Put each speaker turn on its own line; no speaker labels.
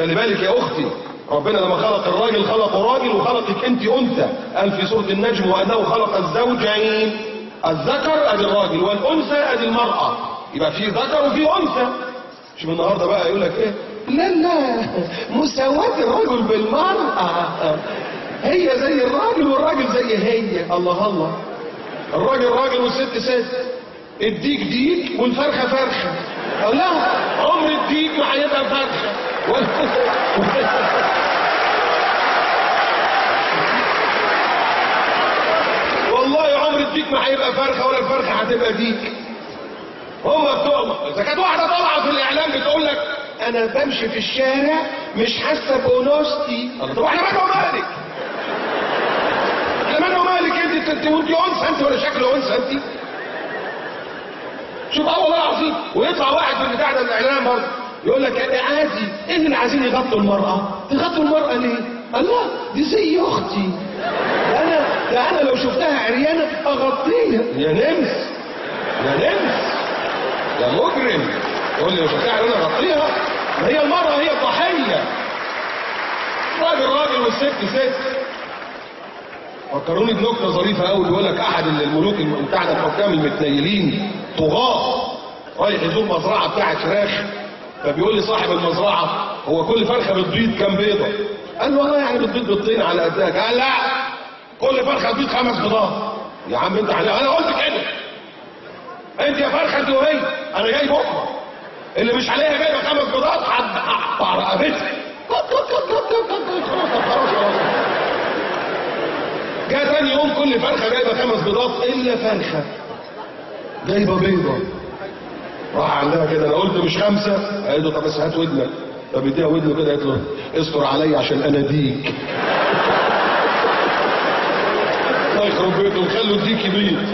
وخلي بالك يا اختي، ربنا لما خلق الراجل خلقه راجل وخلقك انت انثى، قال في سوره النجم وانه خلق الزوجين، الذكر ادي الراجل والانثى ادي المراه، يبقى في ذكر وفي انثى. مش من النهارده بقى يقول لك ايه؟ لا مساواة الرجل بالمرأة، هي زي الراجل والراجل زي هي. الله الله، الراجل راجل والست ست، الديك ديك والفرخة فرخة. لا، عمر الديك ما هيبقى فرخة والله عمر الديك ما هيبقى فرخة ولا الفرخة هتبقى ديك. هم بتوع، اذا كانت واحدة طالعة في الاعلام بتقول لك انا بمشي في الشارع مش حاسة بأنوثتي، طب احنا مالنا ومالك؟ احنا مالنا ومالك؟ انت وانت انثى انت ولا شكل انثى انت؟ شوف والله العظيم. ويطلع واحد في البتاع ده الاعلام برضه يقول لك عادي، ايه اللي عايزين يغطوا المرأة؟ تغطوا المرأة ليه؟ الله دي زي اختي، ده انا لو شفتها عريانة اغطيها. يا نمس يا نمس يا مجرم، تقول لي لو شفتها عريانة اغطيها؟ ما هي المرأة هي الضحية، راجل راجل والست ست. فكروني بنكته ظريفه قوي، بيقول لك احد الملوك بتاعنا الحكام المتنيلين طغاة رايح يزور مزرعه بتاعت فراخ، فبيقول لي صاحب المزرعه هو كل فرخه بتبيض كام بيضه؟ قال له يعني بتبيض بيضتين على قدها. قال لا، كل فرخه بتبيض 5 بيضات. يا عم انت انا قلت كده، انت يا فرخه انت وهي، انا جاي بكره اللي مش عليها جايبه 5 بيضات هقطع رقبتها. جاء تاني يوم كل فرخه جايبه 5 بيضات الا فرخه جايبه بيضه. راح عندها كده، انا قلت مش 5. قالت له طب بس هات ودنك. طب اديها ودنه كده، قالت له استر عليا عشان انا ديك. الله يخرب بيته وخلوا الديك يبيض.